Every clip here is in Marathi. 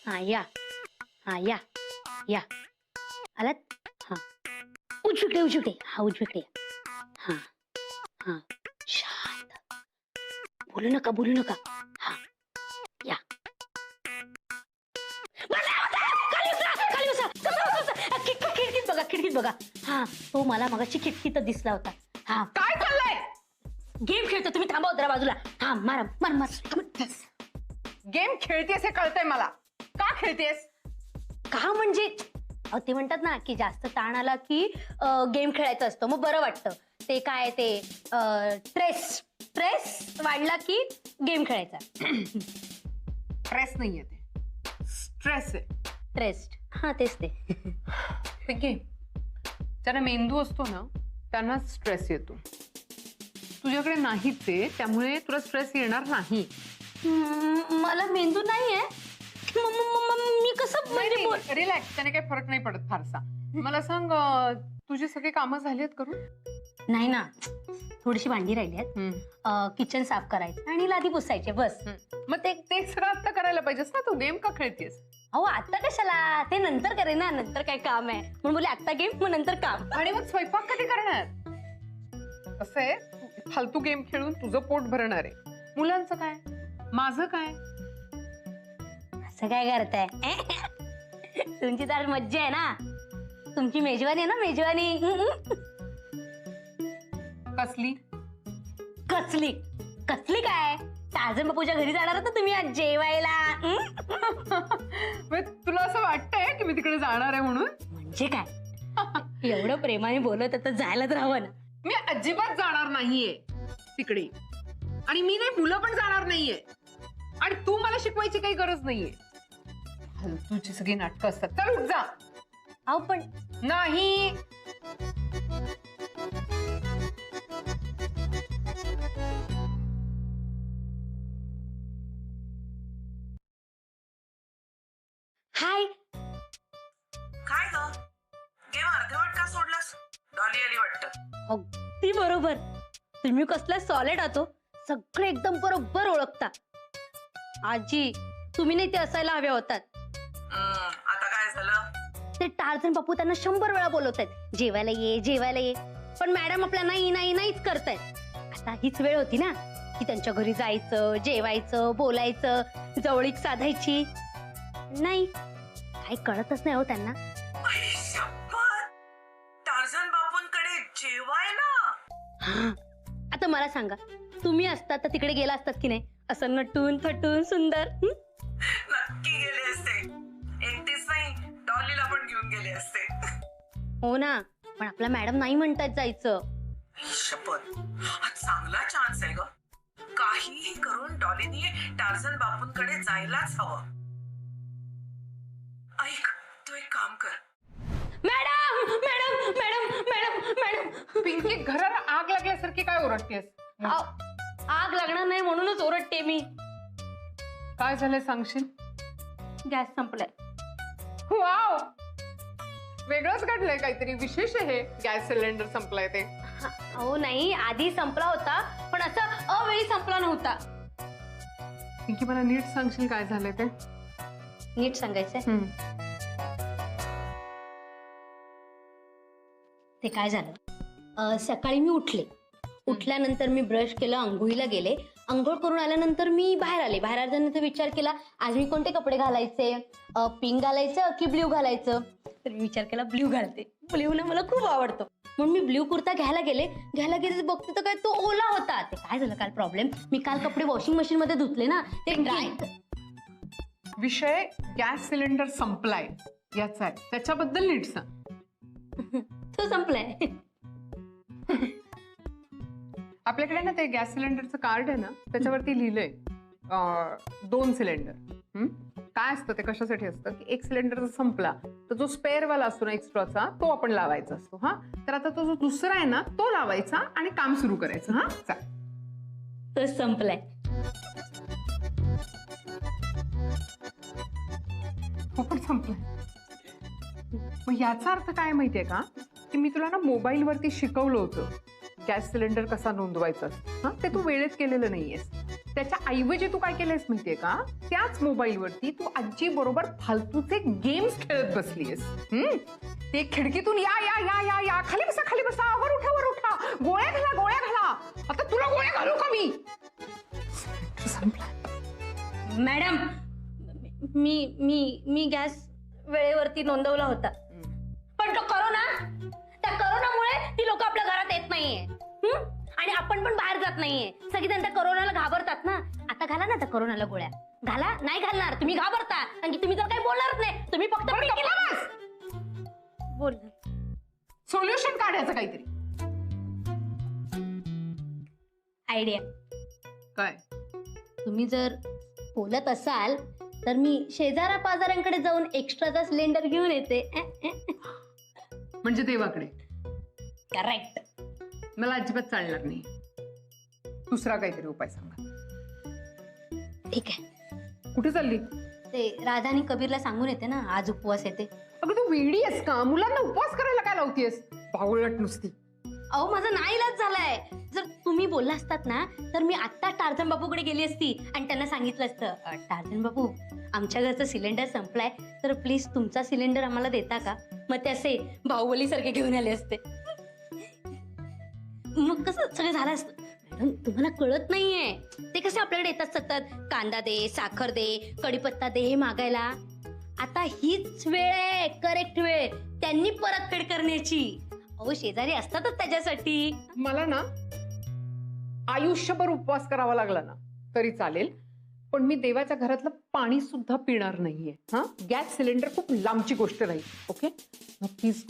हा या, हा या या, आलात? हा उजवीकडे उजवीकडे, हा उजवीकडे, हा हा, शांत, बोलू नका बोलू नका, हा या. खाली उतरा, खाली उतरा, खिडकीत बघा, खिडकीत बघा. हा तो मला मगाशी खिडकीतच दिसला होता. हा काय चाललंय? गेम खेळतो, तुम्ही थांबा जरा बाजूला. हा मारा मार मार. गेम खेळतेस हे कळतंय मला. का खेळतेस? का म्हणजे ते म्हणतात ना की जास्त ताण आला की गेम खेळायचा असतो, मग बरं वाटतं. ते काय ते स्ट्रेस वाढला की गेम खेळायचा. स्ट्रेस नाहीये ते, स्ट्रेस आहे. ट्रेस्ट, हा तेच ते. पिंकी, ज्यांना मेंदू असतो ना त्यांना स्ट्रेस येतो. तुझ्याकडे नाहीच आहे, त्यामुळे तुला स्ट्रेस येणार नाही. मला मेंदू नाहीये. मी कसं म्हणजे रिलॅक्स, त्याने काही फरक नाही पडत फारसा. मला सांग, तुझी सगळी कामं झाली आहेत करून? नाही ना, थोडीशी भांडी राहिली आहेत, किचन साफ करायचं आणि लादी पुसायचे बस. मग ते सगळं आता करायला पाहिजेस ना. तू गेम का खेळतेस? अहो आता कशाला, ते नंतर करेन ना, नंतर काय काम आहे म्हणून बोले आता गेम मग नंतर काम. आणि मग स्वयंपाक कधी करणार? कसं आहे, फालतू गेम खेळून तुझं पोट भरणार आहे. मुलांचं काय, माझं काय? असं काय करताय? तुमची तर मज्जा आहे ना, तुमची मेजवानी आहे ना, मेजवानी. कसली कसली कसली काय, टार्झन बापूच्या घरी जाणार होता तुम्ही आज जेवायला. तुला असं वाटतंय की मी तिकडे जाणार आहे म्हणून? म्हणजे काय, एवढं प्रेमाने बोलत तर जायलाच राहावं ना. मी अजिबात जाणार नाहीये तिकडे, आणि मी नाही, मुलं पण जाणार नाहीये, आणि तू मला शिकवायची काही गरज नाहीये. तुझी सगळी नाटकं असतात. चल उठ जा. अहो पण नाही. हाय. काय ग, गेम अर्धवट का सोडलास? डॉली आली वाटतं. अगदी बरोबर, तुम्ही कसला सॉलिड आहात, सगळे एकदम बरोबर ओळखता. आजी तुम्ही नाही ते असायला हवे होतात. आता काय झालं? ते टार्झन बापू त्यांना 100 वेळा बोलवत आहेत, जेवायला ये जेवायला ये, पण मॅडम आपल्या नाही नाही नाहीच करतायत. आता हीच वेळ होती ना की त्यांच्या घरी जायचं, जेवायचं, बोलायचं, जवळीक साधायची. नाही, काही कळतच नाही हो त्यांना. आई शपथ, टार्झन बापूंकडे जेवायला? हा, आता मला सांगा, तुम्ही असतात तर तिकडे गेला असतात की नाही, असं नटून थटून सुंदर? नक्की गेले असते. एकटीच नाही, डॉलीला पण घेऊन गेले असते. हो ना, पण आपला मॅडम नाही म्हणतात जायचं. शपथ, हा चांगला चान्स आहे ग. काहीही करून डॉलीनी टार्झन बापूंकडे जायलाच हवं. ऐक, तू एक काम कर. Madam madam madam madam madam. Pinky, घराला आग लागल्यासारखी काय ओरडतेस? आग लागणार नाही म्हणूनच ओरडते मी. काय झालंय सांगशील? गॅस संपलाय. वाव, वेगळंच घडलंय, काहीतरी विशेष आहे. गॅस सिलेंडर संपलाय ते. हो नाही, आधी संपला होता, पण असं अवेळी संपला नव्हता. पिंकी, मला नीट सांगशील काय झालंय ते? नीट सांगायचंय. ते काय झालं, सकाळी मी उठल्यानंतर मी ब्रश केलं, आंघोळीला गेले. आंघोळ करून आल्यानंतर मी बाहेर आल्यानंतर विचार केला आज मी कोणते कपडे घालायचे, पिंक घालायचं की ब्ल्यू घालायचं. तर मी विचार केला ब्ल्यू घालते, ब्ल्यू ना मला खूप आवडतो. म्हणून मी ब्ल्यू कुर्ता घ्यायला गेले बघते तर काय तो ओला होता. ते काय झालं काल प्रॉब्लेम, मी काल कपडे वॉशिंग मशीन मध्ये धुतले ना, ते ड्राय. विषय गॅस सिलेंडर संपलाय याचा आहे, त्याच्याबद्दल नीट सांग. तो संपलाय. आपल्याकडे ना ते गॅस सिलेंडरचं कार्ड आहे ना, त्याच्यावरती लिहिलंय 2 सिलेंडर. काय असतं ते, कशासाठी असतं की एक सिलेंडर जर संपला तर जो स्पेअर वाला असतो ना एक्स्ट्राचा, तो आपण लावायचा असतो. हा, तर आता तो जो दुसरा आहे ना तो लावायचा आणि काम सुरू करायचं. हा, चाल. तो संपलाय. हो, पण संपलाय. मग याचा अर्थ काय माहितीये का, की मी तुला ना मोबाईल वरती शिकवलं होतं गॅस सिलेंडर कसा नोंदवायचा. हा, ते तू वेळेत केलेलं नाहीयेस. त्याच्या ऐवजी तू काय केलंयस माहितीये का, त्याच मोबाईलवरती तू आजी बरोबर फालतूचे गेम्स खेळत बसलीयस. ते खिडकीतून या या या या या खाली बसा वर उठा गोळ्या घाला. आता तुला गोळ्या घालू का मी? मॅडम, मी गॅस वेळेवरती नोंदवला होता, पण तो त्या करोनामुळे ती लोक आपल्या घरात येत नाहीये. आणि आपण पण बाहेर जात नाहीये. सगळेजण त्या करोनाला घाबरतात ना. आता घाला ना त्या करोनाला गोळ्या. घाला. नाही घालणार तुम्ही, घाबरता. कारण की तुम्ही तर काही बोलणारच नाही. तुम्ही फक्त बोल. सोल्युशन काढायचं काहीतरी. आयडिया काय? तुम्ही जर बोलत असाल तर मी शेजारा पाजाऱ्यांकडे जाऊन एक्स्ट्राचा सिलेंडर घेऊन येते. म्हणजे देवाकडे? करेक्ट. मला अजिबात चालणार नाही. दुसरा काहीतरी उपाय सांगा. ठीक आहे. कुठे चालली? ते राधा आणि कबीरला सांगून येते ना, आज उपवास येते. अगं तू वेडी आहेस का? मुलांना उपवास करायला काय लावतीयस? बावळट नुसती. अहो माझा नाईलाज झालाय. जर तुम्ही बोलला असतात ना तर मी आत्ता टार्झन बापूकडे गेली असती आणि त्यांना सांगितलं असतं, टार्झन बापू आमच्या घरचं सिलेंडर संपलाय, तर प्लीज तुमचा सिलेंडर आम्हाला देता का? मग ते असे बाहुबली सारखे घेऊन आले असते. मग कसं सगळं झालं असतं. मॅडम तुम्हाला कळत नाहीये, ते कसं आपल्याकडे येतात सतत, कांदा दे, साखर दे, कढीपत्ता दे हे मागायला. आता हीच वेळ आहे, करेक्ट वेळ त्यांनी परतफेड करण्याची. अहो शेजारी असतातच त्याच्यासाठी. मला ना आयुष्यभर उपवास करावा लागला ना तरी चालेल, पण मी देवाच्या घरातलं पाणी सुद्धा पिणार नाहीये. हा, गॅस सिलेंडर खूप लांबची गोष्ट राहील. Okay, please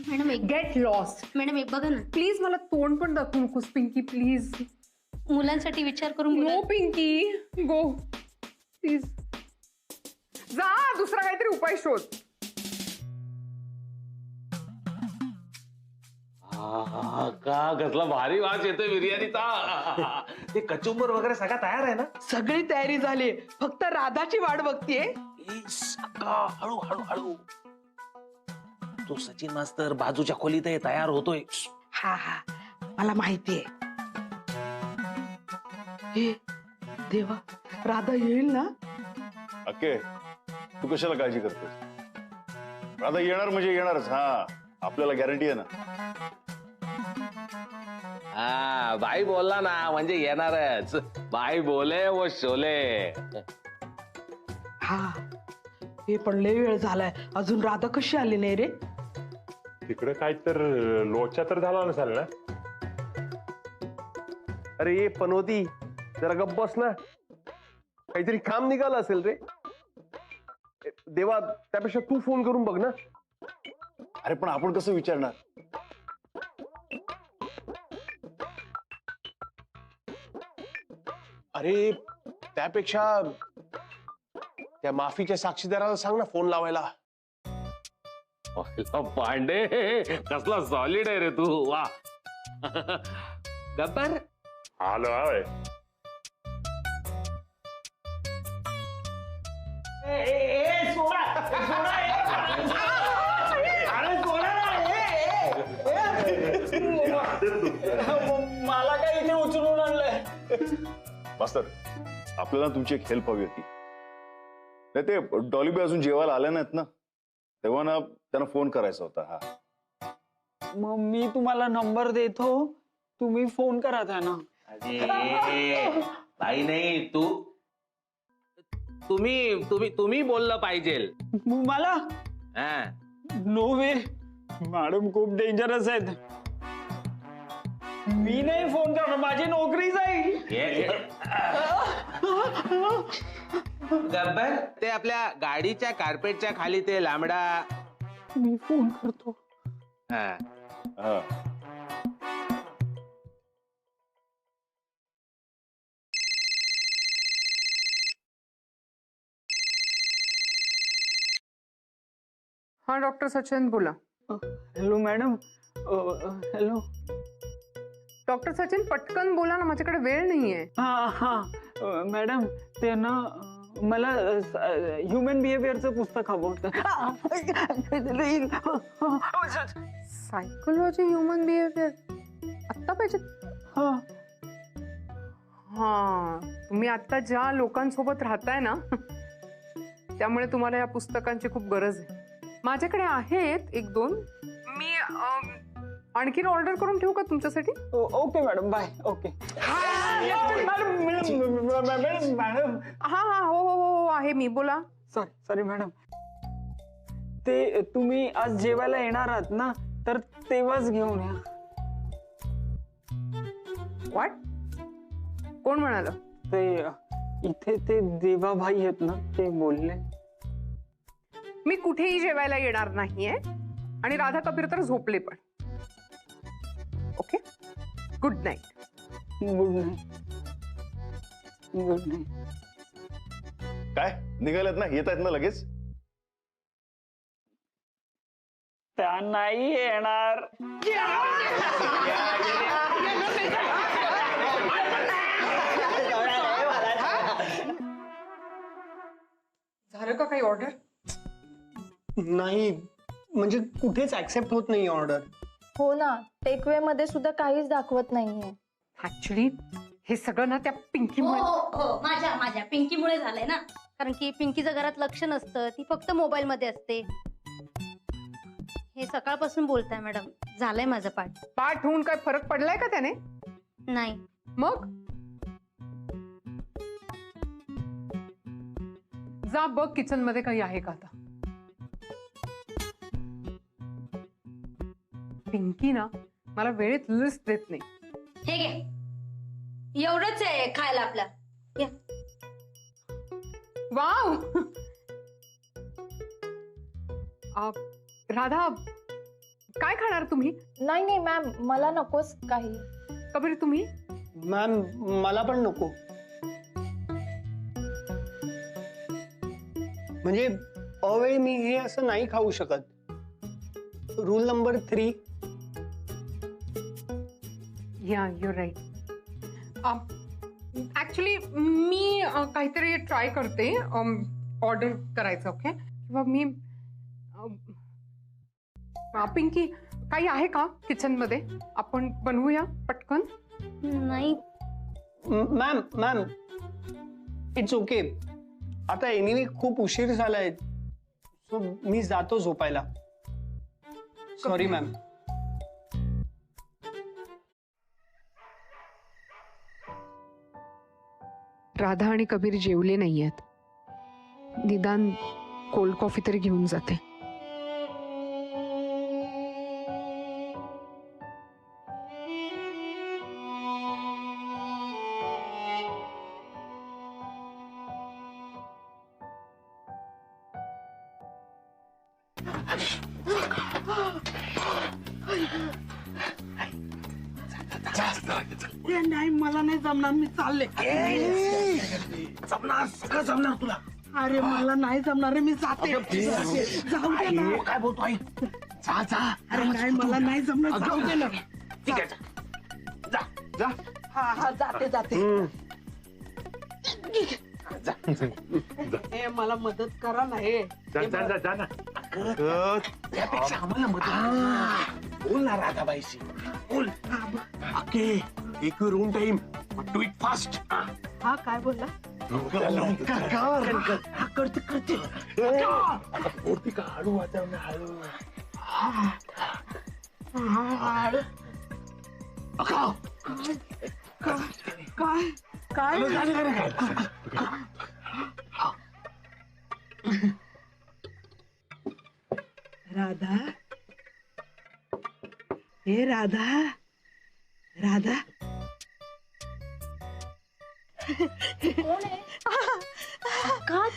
madam get lost. Madam एक बघा ना प्लीज. मला तोंड पण दाखवू नकोस पिंकी, प्लीज. मुलांसाठी विचार करून नो पिंकी, गो प्लीज. जा, दुसरा काहीतरी उपाय शोध. का कसला भारी वास येतोय बिर्याणीचा. ते कचुंबर वगैरे सगळं तयार आहे ना? सगळी तयारी झाली, फक्त राधाची वाट बघतीये. हळू हळू हळू. तो सचिन मास्तर बाजूच्या खोलीत तयार होतोय. हा हा, मला माहितीये. हे देवा, राधा येईल ना? अक्के, तू कशाला काळजी करतोस? राधा येणार म्हणजे येणारच. हा, आपल्याला गॅरंटी आहे ना. हा, बाई बोलला ना म्हणजे येणारच. बाई बोले वो शोले. हा, हे पण लय वेळ झालाय, अजून राधा कशी आली नाही रे? तिकडे काय तर लोचा तर झाला नसेल ना? अरे पनोती, जरा गप्प बस ना. काहीतरी काम निघालं असेल रे. देवा, त्यापेक्षा तू फोन करून बघ ना. अरे पण आपण कसं विचारणार? अरे त्यापेक्षा त्या माफीच्या साक्षीदाराला सांग ना फोन लावायला. पांडे कसला सॉलिड आहे रे तू. वा. गब्बर आलो आहे. मला काय इथे उचलून आणलंय? मास्तर, आपल्याला तुमची एक हेल्प हवी होती. नाही ते डॉलीबी अजून जेवायला आल्या नाहीत ना, तेव्हा ना त्यांना फोन करायचा होता. हा, मग मी तुम्हाला नंबर देतो, तुम्ही फोन करा त्यांना. अरे बाई नाही, तुम्ही बोललं पाहिजे. मला हा, नो वे, मॅडम खूप डेंजरस आहेत. मी नाही फोन करणार, माझी नोकरी जाईल. गब्बर, ते आपल्या गाडीच्या कार्पेटच्या खाली ते लांबडा. मी फोन करतो. हा, हा. हा, डॉक्टर सचिन बोला. Hello madam. Hello doctor Sachin, पटकन बोला ना, माझ्याकडे वेळ नाहीये. हा हा मॅडम, ते ना मला ह्युमन बिहेवियरचं पुस्तक हवं. सायकोलॉजी ह्युमन बिहेवियर आत्ता पाहिजे? हा. हा, तुम्ही आता ज्या लोकांसोबत राहताय ना त्यामुळे तुम्हाला या पुस्तकांची खूप गरज आहे. माझ्याकडे आहेत 1-2. मी आणखीन ऑर्डर करून ठेवू का तुमच्यासाठी? Okay madam, bye. Okay. Madam हा हा, हो हो हो, आहे मी. बोला. सॉरी मॅडम, ते तुम्ही आज जेवायला येणार आहात ना, तर तेव्हाच घेऊन या. वाट, कोण म्हणाल? ते इथे ते देवाभाई आहेत ना, ते बोलले. मी कुठेही जेवायला येणार नाहीये आणि राधा कबीर तर झोपले पण. Okay, good night. Good night. Good night. काय निघाल्यात ना, येत आहेत ना लगेच? त्या नाही येणार. झालं का काही ऑर्डर? नाही, म्हणजे कुठेच ऍक्सेप्ट होत नाही ऑर्डर. हो ना, टेकवे मध्ये सुद्धा काहीच दाखवत नाहीये. ऍक्च्युली हे सगळं ना त्या पिंकीमुळे. हो, माझ्या पिंकीमुळे झालंय ना. कारण की पिंकीचं घरात लक्ष नसतं, ती फक्त मोबाईल मध्ये असते. हे सकाळपासून बोलताय मॅडम, झालंय माझं पाठ. पाठ होऊन काय फरक पडलाय का त्याने? नाही. मग जा बघ किचन मध्ये काही आहे का आता. पिंकी ना मला वेळेत लिस्ट देत नाही. हे घे, एवढंच आहे खायला आपल्या. या. वाव. राधा, काय खाणार तुम्ही? नाही नाही मॅम, मला नकोच काही. कबीर तुम्ही? मॅम मला पण नको. म्हणजे अवेळी मी हे असं नाही खाऊ शकत. Rule number 3. या, युअर राईट. ऍक्च्युली मी काहीतरी ट्राय करते ऑर्डर करायचं. ओके, किंवा मी पिंकी, काही आहे का किचन मध्ये? आपण बनवूया पटकन. नाही मॅम इट्स ओके. आता एनिवे खूप उशीर झालाय, सो मी जातो झोपायला. Sorry ma'am. राधा आणि कबीर जेवले नाहीयेत. निदान कोल्ड कॉफी तरी घेऊन जाते. नाही, मला नाही जमणार, मी चालले. जमणार, सगळं जमणार तुला. अरे मला नाही जमणार रे, मी जाते. जाऊ दे ना. काय बोलतो आई? जा जा. अरे नाही, मला नाही जमणार, जाऊ दे ना. ठीक आहे, जा जा. हा जाते. हे मला मदत करा ना. हे जा ना. त्यापेक्षा आम्हाला मदत. बोल ना राधाबाईशी, बोल. ओके, एक room time, do it fast. हा काय बोलला? करते. मूर्ती का हळू वाजवणं, हळू. काय राधा, हे राधा. का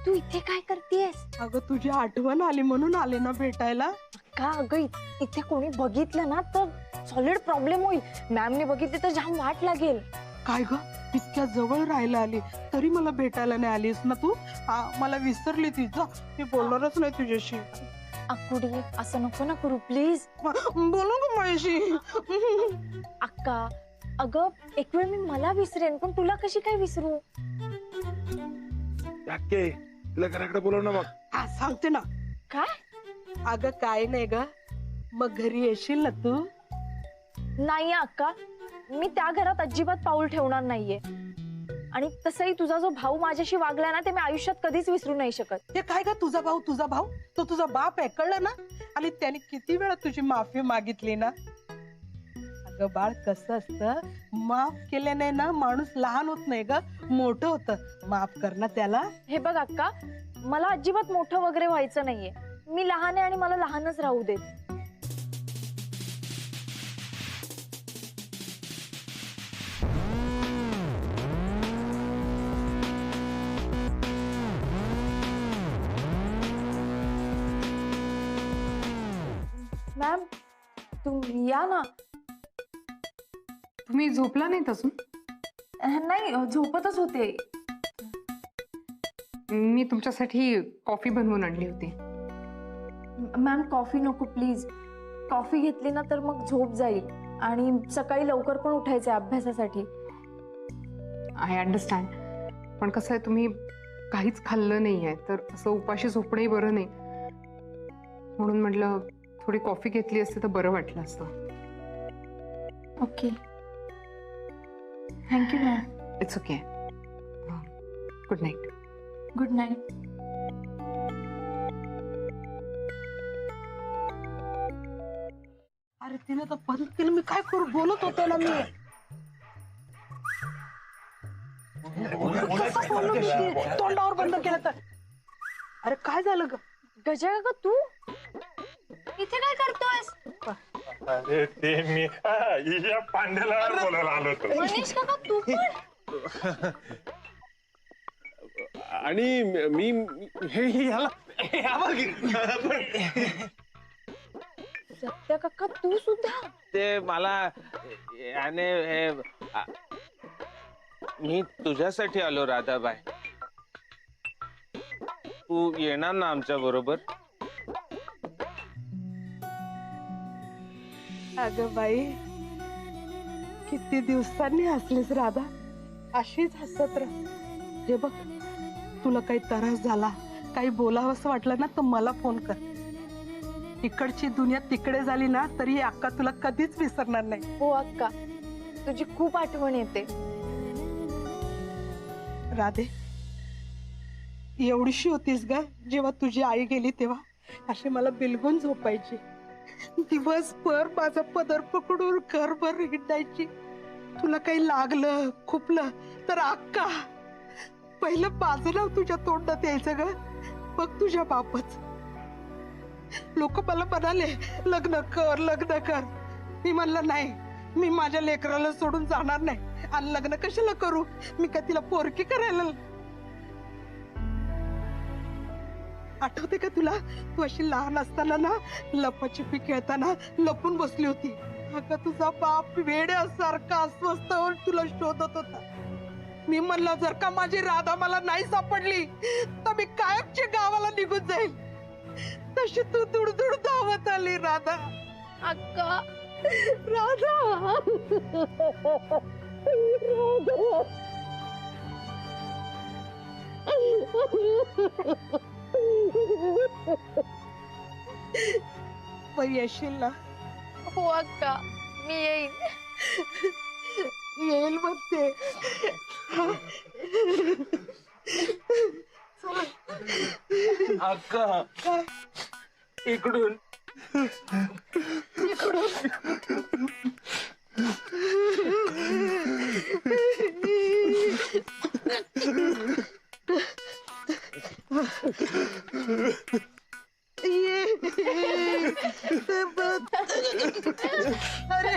तू इथे काय करतेस? अगं तुझी आठवण आली म्हणून आले ना भेटायला. का अगं, इथे कोणी बघितलं ना तर सॉलिड प्रॉब्लेम होईल. मॅमने बघितले तर जाम वाट लागेल. काय ग, इतक्या जवळ राहायला आली तरी मला भेटायला नाही आलीस ना तू? मला विसरली तिचं, मी बोलणारच नाही तुझ्याशी. अक्कुडी, असं नको ना करू प्लीज. बोलू का माझ्याशी? अक्का, अगं एक वेळ मी मला विसरेन, पण तुला कशी काय विसरू? तिला घराकडे बोलव ना. मग सांगते ना. काय? अगं काय नाही ग, मग घरी येशील ना तू? नाही अक्का, मी त्या घरात अजिबात पाऊल ठेवणार नाहीये. आणि तसंही तुझा जो भाऊ माझ्याशी वागलाय ना ते मी आयुष्यात कधीच विसरू नाही शकत. हे काय ग तुझा भाऊ तो तुझा बाप आहे, कळलं ना? आणि त्याने किती वेळा तुझी माफी मागितली ना. अगं बाळ, कसं असतं, माफ केल्याने ना माणूस लहान होत नाही ग, मोठं होतं. माफ कर ना त्याला. हे बघ अक्का, मला अजिबात मोठं वगैरे व्हायचं नाहीये. मी लहान आहे आणि मला लहानच राहू देत. मॅम, तुम्ही या ना. तुम्ही झोपला नाही अजून? नाही, झोपतच होते. मी तुमच्यासाठी कॉफी बनवून आणली होती. मॅम, कॉफी नको प्लीज. कॉफी घेतली ना तर मग झोप जाईल आणि सकाळी लवकर पण उठायचंय अभ्यासासाठी. आय अंडरस्टँड, पण कसं आहे, तुम्ही काहीच खाल्लं नाहीये तर असं उपाशी झोपणंही बरं नाही. म्हणून म्हटलं थोडी कॉफी घेतली असती तर बरं वाटलं असतं. Okay, thank you ma'am. It's okay. Good night. Good night. अरे तिने तर बंद केलं, मी काय करू? बोलत होते ना मी. कसं बोलू मी? तोंडावर बंद केलं तर. अरे काय झालं ग? गजा का तू इथे काय करतोयस? अरे ते मी या पांड्याला बोलायला आलो होतो. मनीष काका तू पण? आणि मी हे ह्याला सत्य काका तू सुद्धा? ते मला याने हे मी तुझ्यासाठी आलो राधाबाई. तू येणार ना आमच्या बरोबर? अगं बाई, किती दिवसांनी हसलीस राधा. अशीच हसत राह. हे बघ, तुला काही त्रास झाला, काही बोलावंसं वाटलं ना तर मला फोन कर. इकडची दुनिया तिकडे झाली ना तरी अक्का तुला कधीच विसरणार नाही. हो अक्का, तुझी खूप आठवण येते. राधे, एवढीशी होतीस ग जेव्हा तुझी आई गेली तेव्हा. अशी मला बिलगून झोपायची. दिवसभर माझा पदर पकडून घरभर हिंडायची. तुला काही लागलं खुपलं तर अक्का पहिलं माझं नाव तुझ्या तोंडात यायचं ग. बघ तुझ्या बापच. लोक मला म्हणाले लग्न कर लग्न कर. मी म्हणलं नाही, मी माझ्या लेकराला सोडून जाणार नाही. आणि लग्न कशाला करू? मी काय तिला पोरकी करायला? आठवते का तुला, तू अशी लहान असताना ना लपाछपी खेळताना लपून बसली होती. अगं तुझा बाप वेड्यासारखा अस्वस्थ होऊन तुला शोधत होता. मी म्हणलं जर का माझी राधा मला नाही सापडली तर मी कायमची गावाला निघून जाईल. तशी तू दुडदुड धावत आली राधा. अक्का, राधा, येशील ना? हो अक्का, मी येईन. येईल म्हणते. अक्का, इकडून अरे